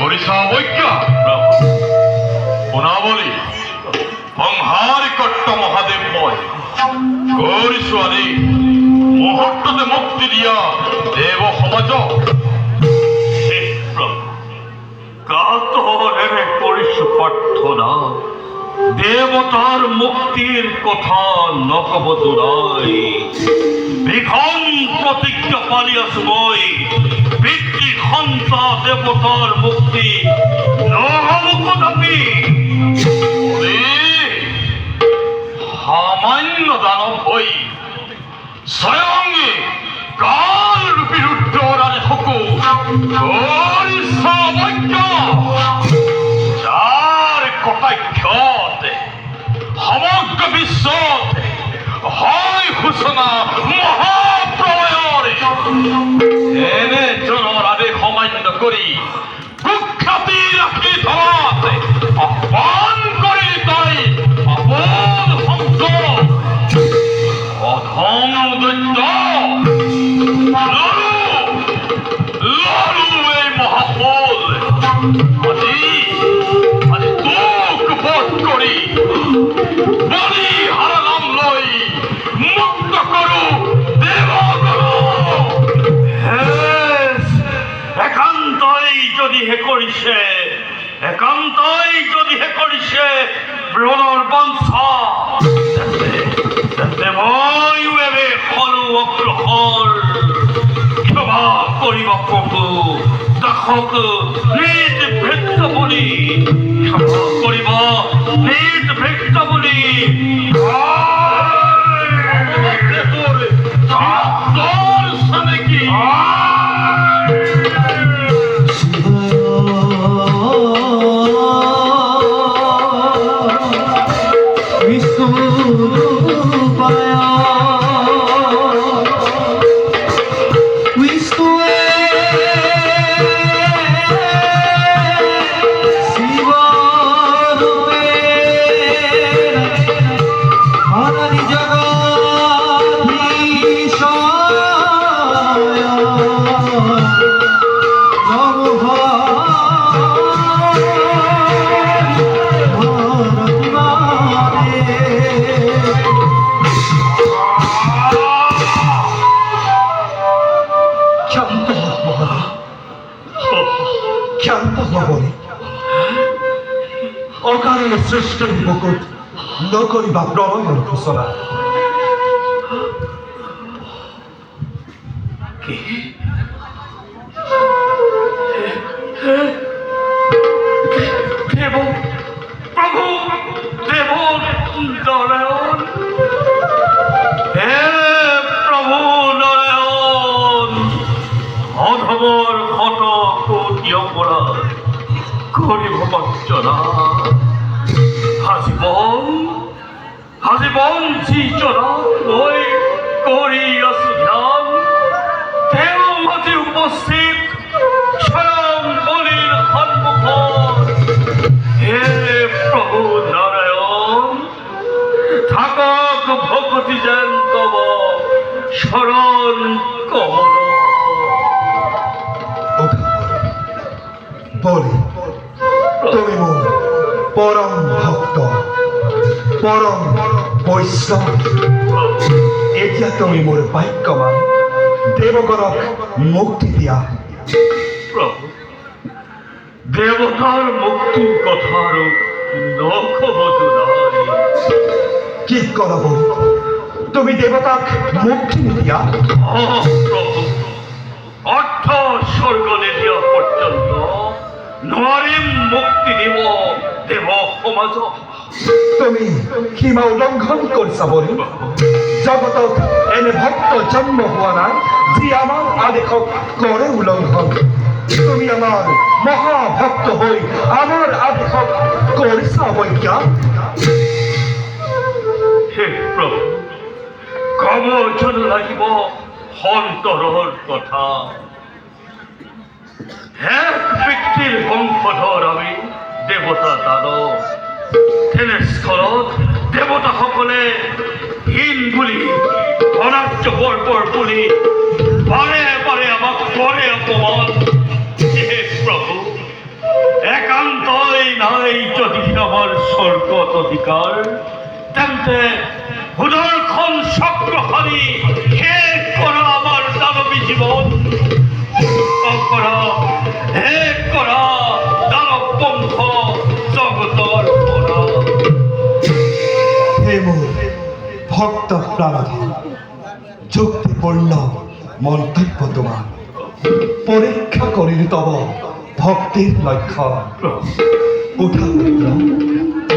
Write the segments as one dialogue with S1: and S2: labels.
S1: হরিষা বৈজ্ঞা গুণাবলী সংহারিকট্ট মহাদেবময় কৰিছো আদি মুহূৰ্ততে মুক্তি দিয়া দেৱ সমাজ
S2: কাতরেৰে কৰিছো প্ৰাৰ্থনা দেৱতাৰ মুক্তিৰ কথা নকব দুৰাই বিখন প্ৰতিজ্ঞা পালি আছো মই পিতৃ সন্তা দেৱতাৰ মুক্তি নহব কদাপি
S1: সামান্য দানৱ হৈ স্বয়ংে কাল ৰূপী ৰুদ্ৰৰাজে সকো কৰিছা বৈজ্ঞা যাৰ কটাক্ষতে সমগ্ৰ বিশ্বত হয় সূচনা মহাপ্ৰলয়ৰে এনে জনৰ আদেশ অমান্য কৰি কুখ্যাতি ৰাখি ধৰাতে আহ্বান কৰি তাই আপোন শব্দ অধম দৈত্য লৰু এই মহাফল আজি তোক বধ কৰি বলি হাৰা নাম লৈ মুক্ত কৰো দেৱগণ
S2: একান্তই যদিহে কৰিছে ব্ৰণৰ বংশা তেন্তে ময়ো এবে সৰু অগ্ৰসৰ ক্ষমা কৰিব প্ৰভু দাসক নিজ ভৃত্য বুলি ক্ষমা কৰিব নিজ ভৃত্য বুলি
S3: অকারণে সৃষ্টির মুকুট নকরিবা প্রণয়ের ঘোষণা
S2: দেব প্রভু দেব নারায়ণ হে প্রভু নারায়ণ অধমর হত কোটি অপরাধ করিব বঞ্চনা হাজিবন যিজনা লৈ কৰি আছো ধ্যান তেওঁ মাতি উপস্থিত স্বয়ং বলিৰ সন্মুখত হে প্ৰভু নাৰায়ণ থাকক ভকতি যেন তব শৰণ কমল
S3: বলি তুমি মোৰ পৰম ভক্ত পৰম বৈষ্ণৱ এতিয়া তুমি মোৰ বাক্য মান দেৱগণক মুক্তি দিয়া
S2: প্ৰভু দেৱতাৰ মুক্তিৰ কথা আৰু নকব দুলাই
S3: কি কৰা বলি তুমি দেৱতাক মুক্তি নিদিয়া
S2: প্ৰভু অৰ্থ স্বৰ্গ নিদিয়া পৰ্যন্ত নোৱাৰিম মুক্তি দিব দেৱ সমাজক
S3: তুমি সীমা উল্লংঘন কৰিছা বলি জগতত এনে ভক্ত জন্ম হোৱা নাই যি আমাৰ আদেশক কৰে উল্লংঘন তুমি আমাৰ মহাভক্ত হৈ আমাৰ আদেশক কৰিছা অৱজ্ঞা
S2: হে প্ৰভু কব জানো লাগিব সন্তৰৰ কথা এক ব্যক্তিৰ বংশধৰ আমি দেৱতা দানৱ তেনেস্থলত দেৱতাসকলে হীন বুলি অনাৰ্য বৰ্বৰ বুলি বাৰে বাৰে আমাক কৰে অপমান হে প্ৰভু স্বর্গত অধিকাৰ তেন্তে সুদৰ্শন চক্ৰশালী শেষ কৰা আমাৰ দানৱী জীৱন কৰা শেষ কৰা দানৱ বংশ জগতৰ পৰা
S3: হে মোৰ ভক্ত প্রাণধন যুক্তিপূর্ণ মন্তব্য তোমার পরীক্ষা করিল তব ভক্তির লক্ষ্য উঠা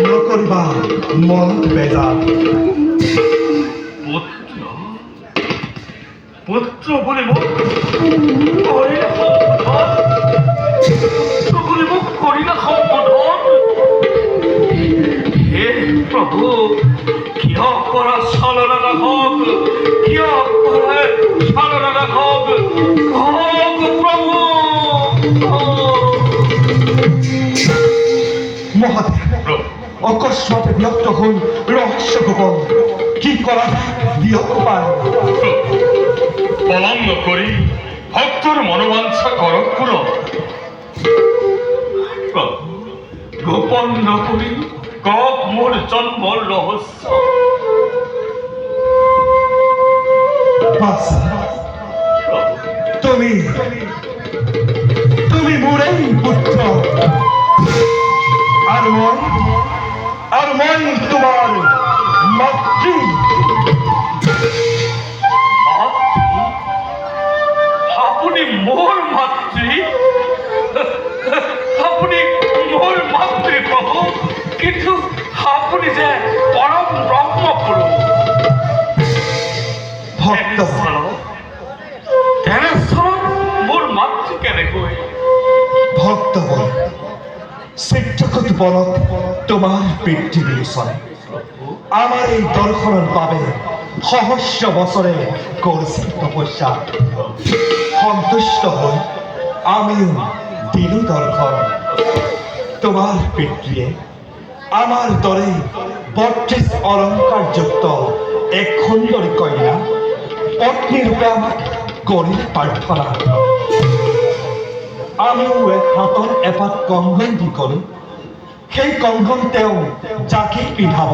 S3: নকরিবা মনত বেজার
S2: পুত্ৰ পুত্ৰ বুলি মোক কৰিলে সম্বোধন বুলি মোক কৰিলে সম্বোধন হে প্ৰভু কিয় কৰা চালনা ৰাখক কিয় কৰে চালনা ৰাখক কওক প্ৰভু
S3: মহাদেব অকস্মাতে বিরক্ত হন রহস্য গোপন কি করা বিরক্ত পায়
S1: পলম নকৰি ভক্তৰ মনোবাঞ্ছা কৰক পূৰণ
S2: গোপন নকৰি কওক মোৰ জন্মৰ ৰহস্য
S3: বাছা তুমি তুমি মোরেই পুত্র আর মই তোমার মাতৃ
S2: আপুনি মোৰ মাতৃ আপুনি মোৰ মাতৃ প্ৰভু কিন্তু আপুনি যে পৰম ব্ৰহ্ম পুৰুষ
S3: ভক্ত
S2: তেনেস্থলত মোৰ মাতৃ কেনেকৈ
S3: ভক্ত বল চিত্ৰকূট বলত তোমাৰ পিতৃ বিৰোচনে আমাৰ এই দৰ্শনৰ বাবে সহস্ৰ বছৰে কৰিছিল তপস্যা সন্তুষ্ট হৈ আমিও দিলো দৰ্শন তোমাৰ পিতৃয়ে আমাৰ দৰে ৩২ অলংকাৰযুক্ত এক সুন্দৰী কন্যা পত্নী ৰূপে আমাক কৰিল প্ৰাৰ্থনা আমিও হাতৰ এপাত কংগন দি কৰোঁ সেই কংগন তেওঁ যাকে পিন্ধাব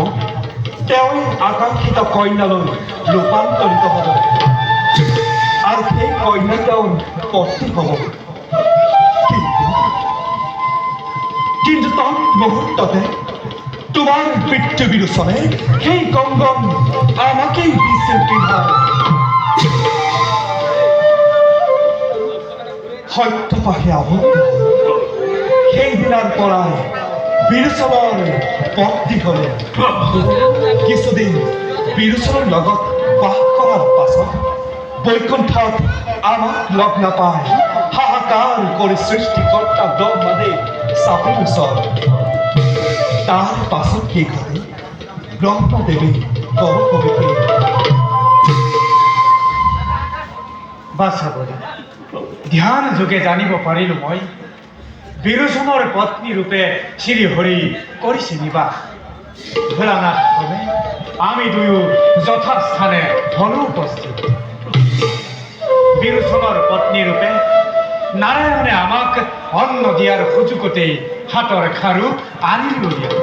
S3: তেওঁই আকাংক্ষিত কন্যালৈ ৰূপান্তৰিত হ'ব আৰু সেই কন্যা তেওঁৰ পত্নী হ'ব কিন্তু তৎ মুহূৰ্ততে তোমাৰ পিতৃ বিৰোচনে সেই কংগন আমাকেই দিছিল পিন্ধায় সত্যপাশে আবদ্ধ সেইদিনাৰ পৰাই বিৰোচনৰ পত্নী হ'লে কিছুদিন বিৰোচনৰ লগত বাস কৰাৰ পাছত বৈকুণ্ঠত আমাক লগ নাপায় হাহাকাৰ কৰি সৃষ্টিকৰ্তা ব্ৰহ্মদেৱ চাপিৰ ওচৰত তাৰ পাছত কি ঘটে ব্ৰহ্মদেৱে কব কবিকে
S4: বাচাবলৈ ধ্যান যোগে জানিব পাৰিলোঁ মই বিৰোচনৰ পত্নী ৰূপে শ্ৰী হৰি কৰিছে নিবাস ভোলানাথ ক্ৰমে আমি দুয়ো যথাস্থানে হলো উপস্থিত বিৰোচনৰ পত্নী ৰূপে নাৰায়ণে আমাক অন্ন দিয়াৰ সুযোগতেই হাতৰ খাৰু আনিল উলিয়াই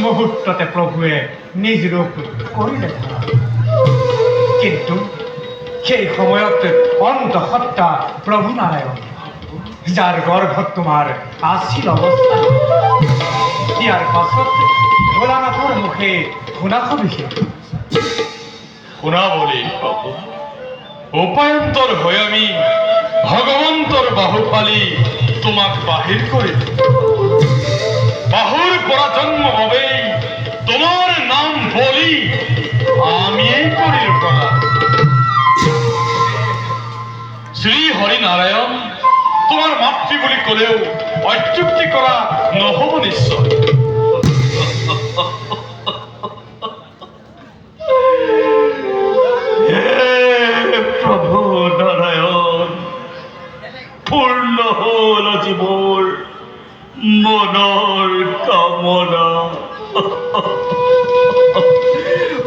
S4: মুহূৰ্ততে প্ৰভুৱে নিজ ৰূপ কৰিলে কিন্তু সেই সময়ত অন্তঃসত্ত্বা প্ৰভু নাৰায়ণ যাৰ গৰ্ভত তোমাৰ আছিল অৱস্থা ইয়াৰ পাছত ভোলানাথৰ মুখে শুনা সবিশেষ
S1: শুনা বুলি উপায়ন্তৰ হৈ আমি ভগৱন্তৰ বাহু ফালি তোমাক বাহিৰ কৰিলো বাহুৰ পৰা জন্ম হবেই তোমাৰ নাম বলি আমিয়েই কৰিলো প্ৰদান শ্ৰী হৰি নাৰায়ণ তোমাৰ মাতৃ বুলি ক'লেও অত্যুক্তি কৰা নহ'ব নিশ্চয়
S2: প্ৰভু নাৰায়ণ পূৰ্ণ হ'ল আজি মোৰ মনৰ কামনা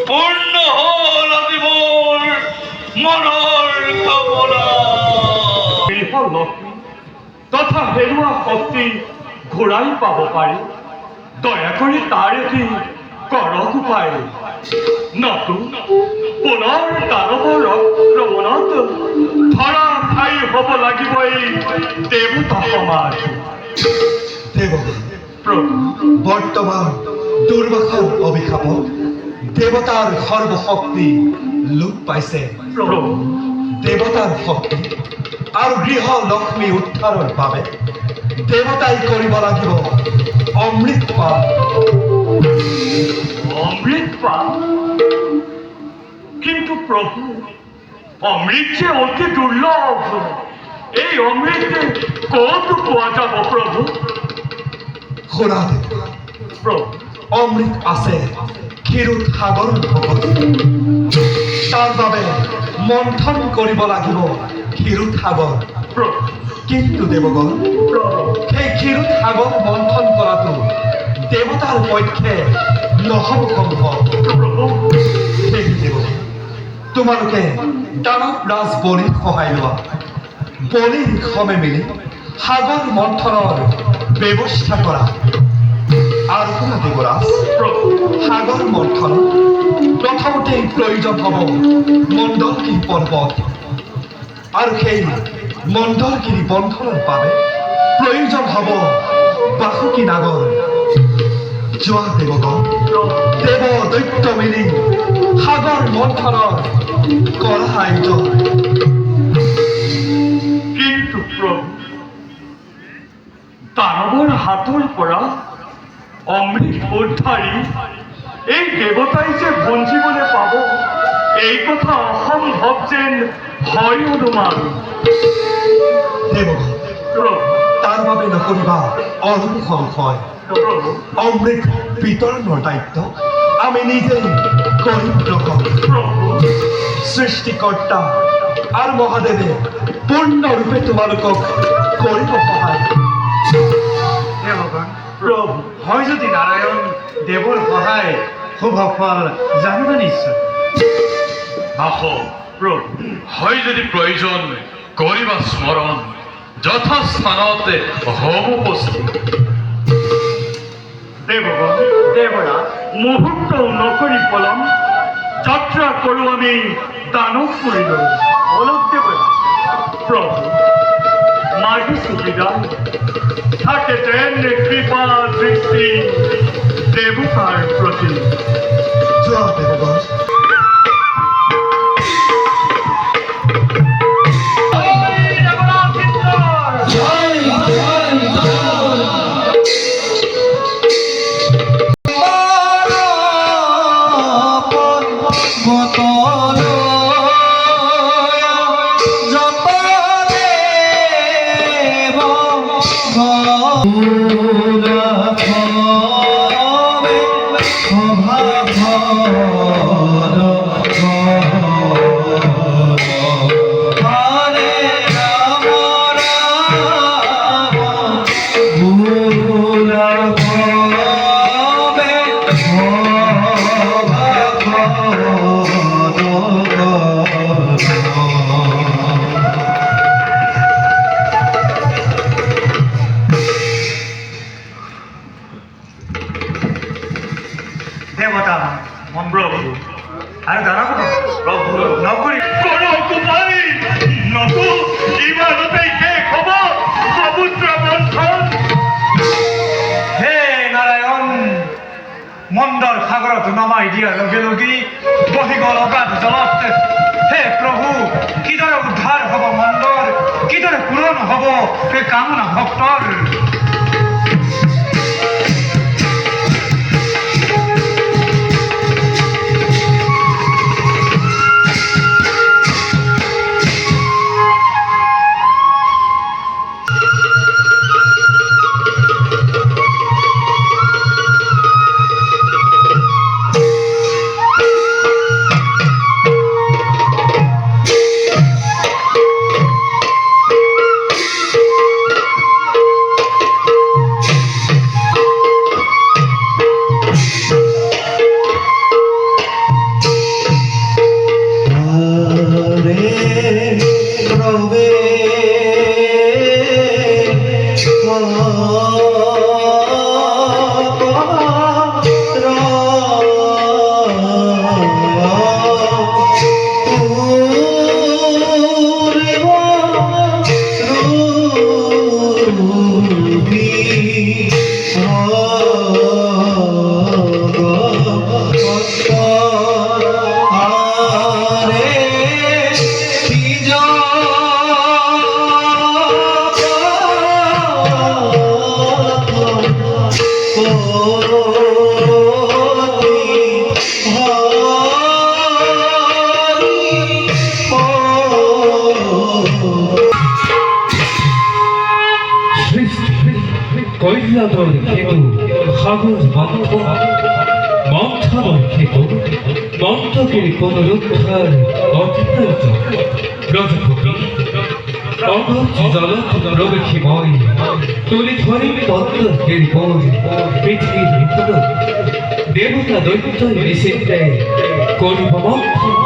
S2: পূৰ্ণ হ'ল আজি মোৰ মনৰ কামনা লক্ষ্মী তথা হেৰুৱা শক্তি ঘূৰাই পাব পাৰি দয়া করে তাৰ এটি কৰক উপায় নতু পুনৰ দানৱৰ আক্ৰমণত ধৰা ঠাই হ'ব লাগিব এই দেৱতা সমাজ।
S3: দেৱগণ,
S2: প্ৰভু
S3: বৰ্তমান দুৰ্বাসাৰ অভিশাপত দেৱতাৰ সৰ্বশক্তি লোপ পাইছে।
S2: প্ৰভু
S3: দেৱতাৰ শক্তি আৰু গৃহ লক্ষ্মী উদ্ধাৰৰ বাবে দেৱতাই কৰিব লাগিব অমৃত পান।
S2: অমৃত পান, কিন্তু প্ৰভু অমৃত যে অতি দুৰ্লভ। এই অমৃত ক'ত পোৱা যাব প্ৰভু?
S3: শুনা দেৱ,
S2: প্ৰভু
S3: অমৃত আছে ক্ষীৰোদ সাগৰৰ ভকত। তাৰ বাবে মন্থন কৰিব লাগিব ক্ষীৰোদ সাগৰ।
S2: প্ৰভু
S3: কিন্তু দেৱগণ,
S2: প্ৰভু
S3: সেই ক্ষীৰোদ সাগৰ মন্থন কৰাটো দেৱতাৰ পক্ষে নহ'ব সম্ভৱ।
S2: প্ৰভু
S3: সেই দেৱগণ, তোমালোকে দানৱ ৰাজ বলিৰ সহায় লোৱা। বলিৰ সমে মিলি সাগৰ মন্থনৰ ব্যৱস্থা কৰা। আৰু শুনা দেৱৰাজ,
S2: প্ৰভু
S3: সাগৰ মন্থন প্ৰথমতেই প্ৰয়োজন হ'ব মণ্ডলগিৰি পৰ্বত। আৰু সেই মণ্ডলগিৰি বন্ধনৰ বাবে প্ৰয়োজন হ'ব বাসুকী নাগৰ। যোৱা দেৱগণ, দেৱ দৈত্য মিলি সাগৰ মন্থনৰ কৰা আয়োজন।
S2: কিন্তু প্ৰভু দানৱৰ হাতৰ পৰা অমৃত উদ্ধাৰি এই দেৱতাই যে বঞ্চিবলৈ পাব, এই কথা অসম্ভৱ যেন হয় অনুমান।
S3: দেৱগণ,
S2: প্ৰভু
S3: তাৰ বাবে নকৰিবা অৰুণ সংশয়।
S2: প্ৰভু
S3: অমৃত বিতৰণৰ দায়িত্ব আমি নিজেই কৰিম গ্ৰহণ।
S2: প্ৰভু
S3: সৃষ্টিকৰ্তা আৰু মহাদেৱে পূৰ্ণৰূপে তোমালোকক কৰিব সহায়।
S4: দেৱগণ,
S2: প্ৰভু
S4: হয় যদি নাৰায়ণ দেৱৰ সহায় শুভ ফল জানিব নিশ্চয়।
S1: আহক,
S2: প্ৰভু
S1: হয় যদি প্ৰয়োজন কৰিবা স্মৰণ, যথাস্থানত হ'ব উপস্থিত।
S2: দেৱগণ দেৱৰা মুহূৰ্ত নকৰি পলম যাত্ৰা কৰোঁ আমি দানৱপুৰীলৈ। অলপ দেৱৰা প্ৰভু মাগিছোঁ বিদায়, থাকে যেন কৃপা দৃষ্টি দেৱতাৰ প্ৰতি।
S3: যোৱা দেৱগণ।
S4: দেৱতা
S2: প্ৰভু
S4: আৰু দানৱ
S2: প্ৰভু
S4: নকৰি
S2: কৰক উপায় নতু ইমানতেই শেষ হ'ব সমুদ্ৰ মন্থন।
S4: হে নাৰায়ণ, মন্দৰ সাগৰত নমাই দিয়াৰ লগে লগে বহি গ'ল অগাধ জলত। হে প্ৰভু, কিদৰে উদ্ধাৰ হ'ব মন্দৰ, কিদৰে পূৰণ হ'ব সেই কামনা ভক্তৰ।
S5: কৈলাদর খেগো সাগর মন্থ মন্থন খেগো মন্থকের কোন রুদ্ধার অতীত রজপতি অগজ জলত প্রবেশিময় তুলি ধরি পদ্মের বই পৃথিবীর ভিতর দেবতা দৈত্য নিষিদ্ধে করিব মন্থন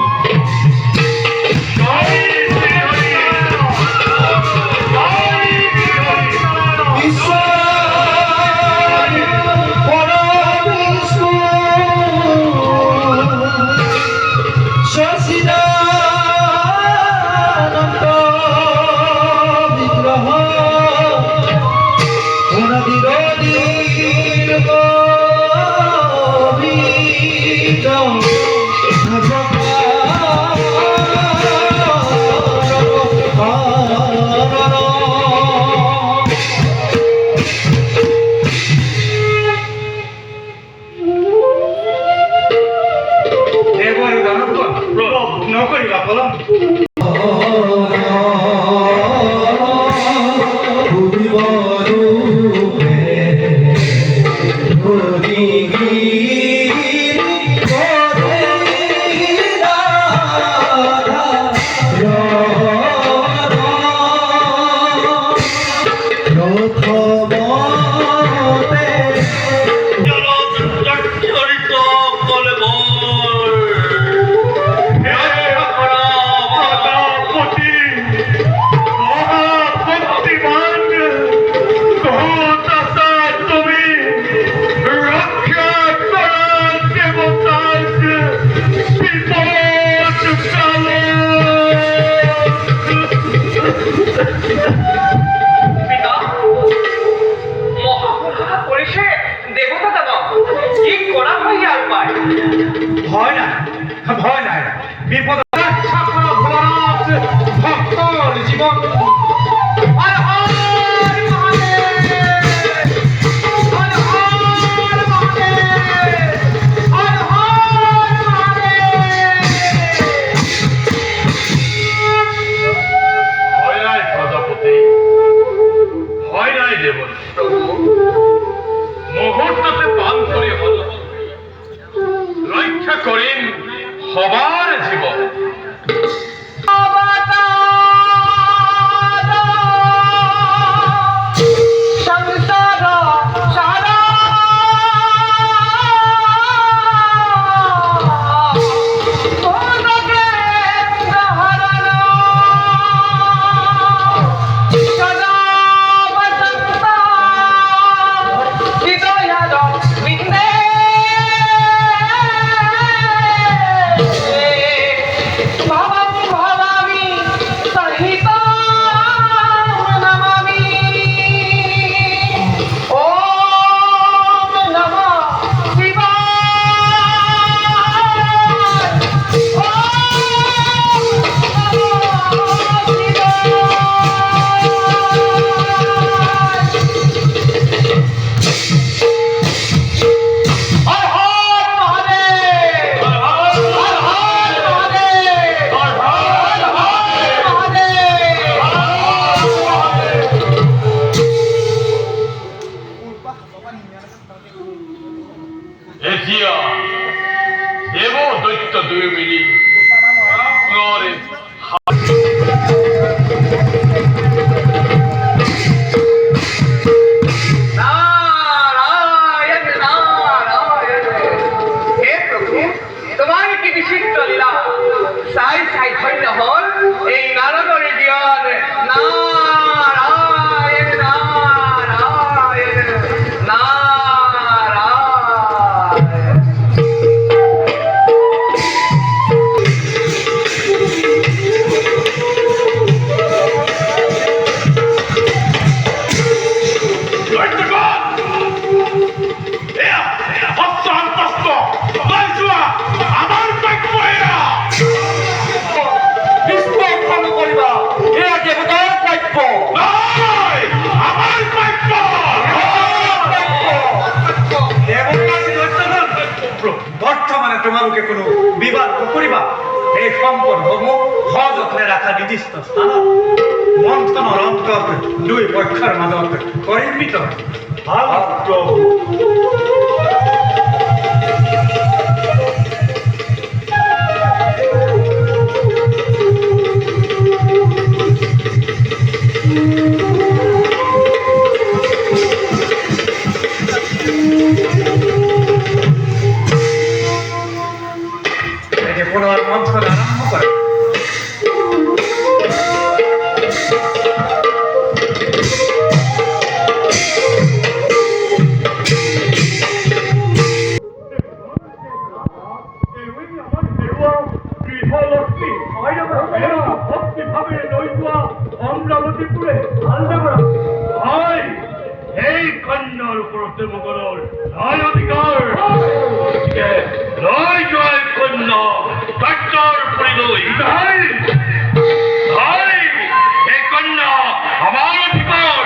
S4: নকরিবা বলো ভয় নাই বিপদ রক্ষা করো ভোলানাথ ভক্তর জীবন হর হর মহাদেব হর হর মহাদেব হর হর মহাদেব
S2: ভয় নাই প্রজাপতি ভয় নাই দেবত্র মুহূর্ততে পান করে হল রক্ষা করেন সবার জীবন এতিয়া দেব দৈত্য দুই মিলি নরে
S6: নারায়ণ নারায়ণ হে প্রভু তোমার কি বিচিত্র লীলা সাই সাই ধন্য হল এই নারদরে জ্ঞান নারায়ণ নারায়ণ নারায়ণ
S4: কৰিবা এই সম্পদসমূহ সযত্নে ৰাখা নিৰ্দিষ্ট স্থানত মন্থনৰ অন্তত দুই পক্ষৰ মাজত কৰিম বিতৰণ।
S2: প্রভু
S4: এই যে পুনর মন্থন আরম্ভ করে
S2: গৃহলক্ষ্মী ভক্তিভাবে নৈতুয়া অমরাবতীপুরে এই কন্যার উপরতে মোগলের নয় অধিকার নয় জয় কন্যা কাট্টার পরিলই এই কন্যা আমার অধিকার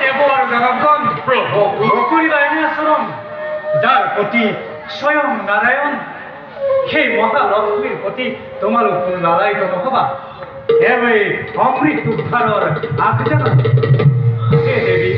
S4: দেৱৰ জগতগণ
S2: প্রভু
S4: নকৰিবা এনে আচৰণ যাৰ প্ৰতি স্বয়ং নাৰায়ণ সেই মহালক্ষ্মীৰ প্ৰতি তোমালোক নাৰায়ণ নহবা এবাৰ অমৃত উদ্ধাৰৰ আগজাননী হে দেৱী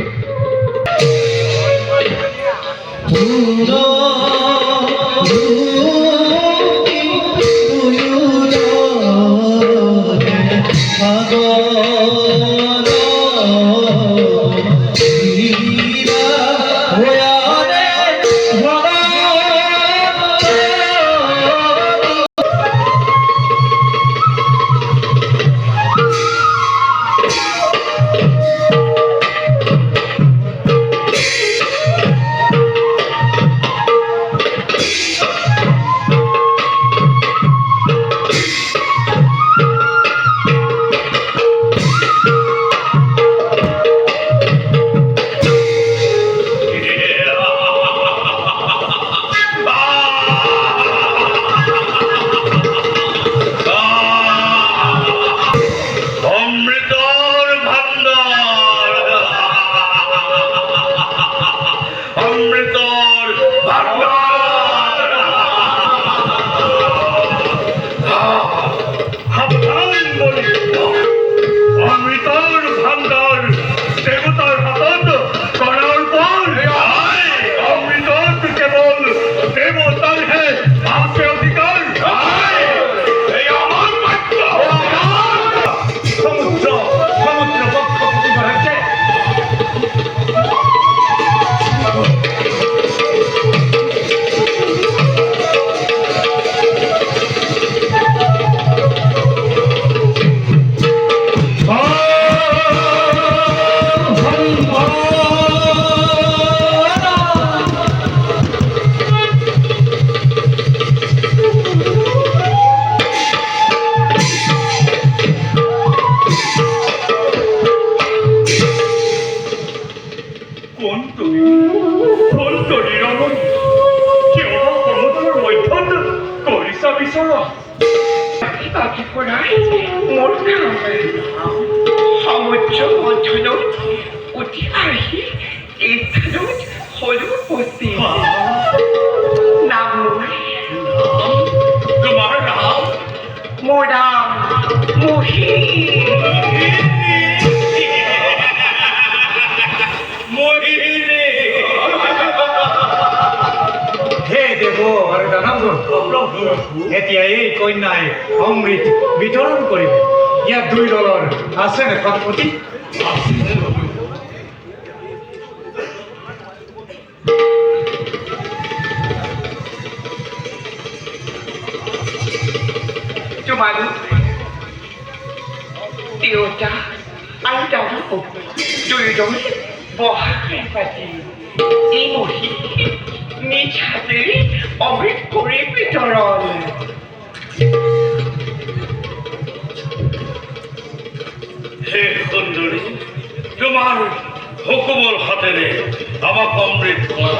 S6: সমুদ্র মন্থনত উঠি আহি এই স্থানত হলো উপস্থিত নাম
S2: তোমার নাম
S6: মোৰ নাম মহি
S4: হে দেৱৰ জনমগণ এতিয়া এই কন্যাই অমৃত বিতৰণ কৰিব ইয়াত দুই দলৰ আছেনে সন্মতি
S6: তোমালোক দেউতা আৰু দাদা দুয়োজন বহাই পাতি এই মহি নিজ হাতেৰে অমৃত কৰি বিতৰণ
S2: হে সুন্দরী তোমার হুকুমর হাতেরে আমার অমৃত করা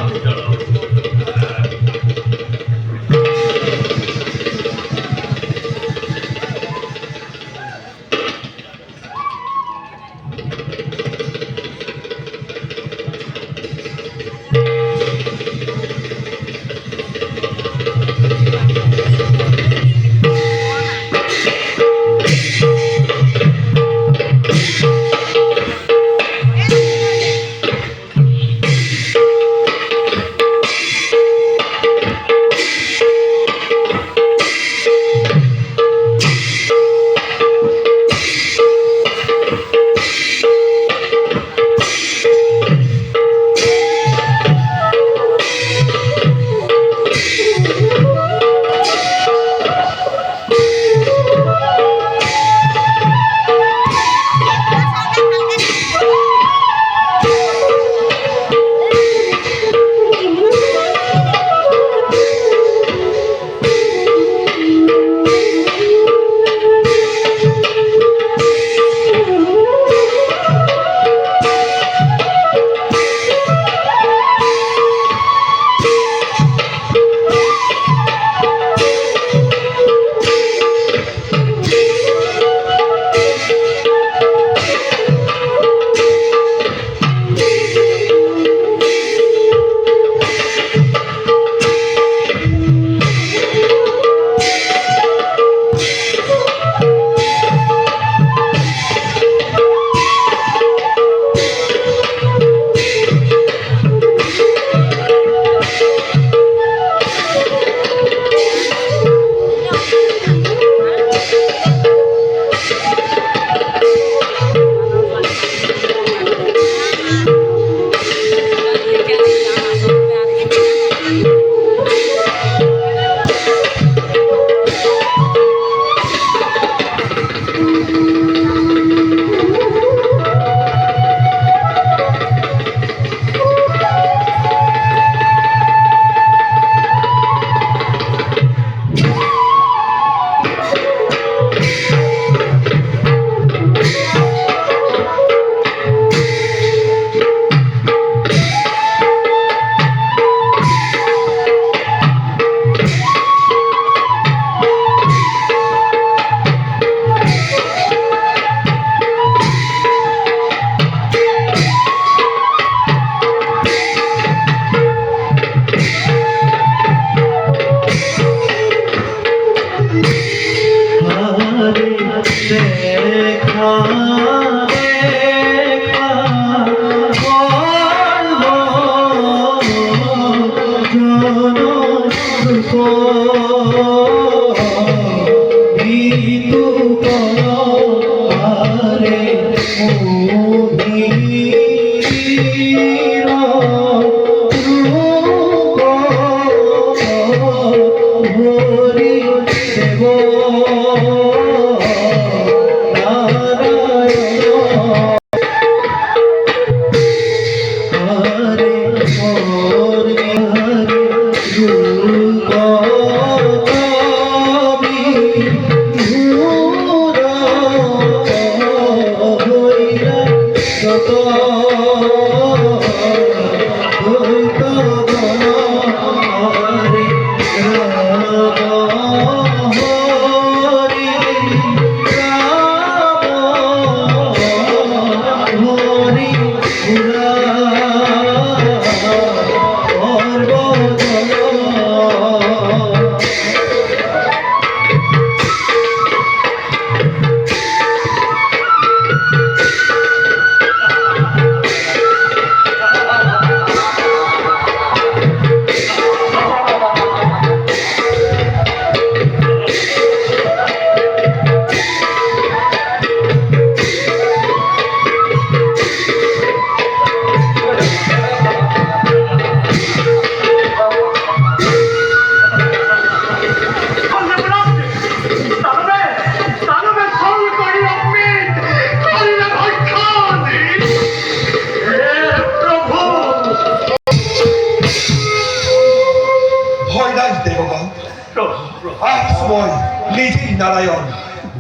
S3: নিজেই নারায়ণ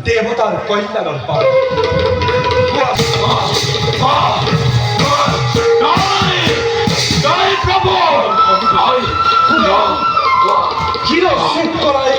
S3: দেবতার কল্যাণের পাল চির সুখ করাই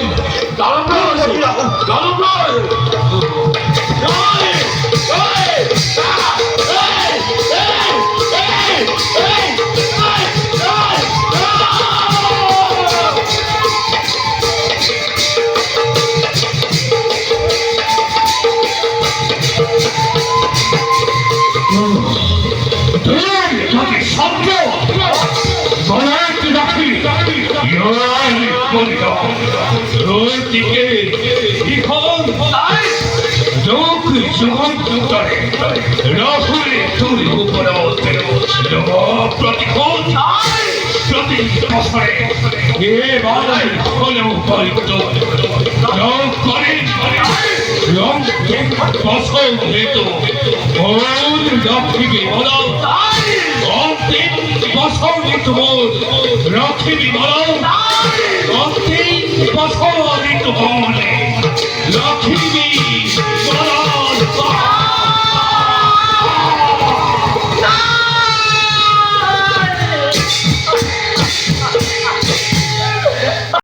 S2: লক্ষ্মী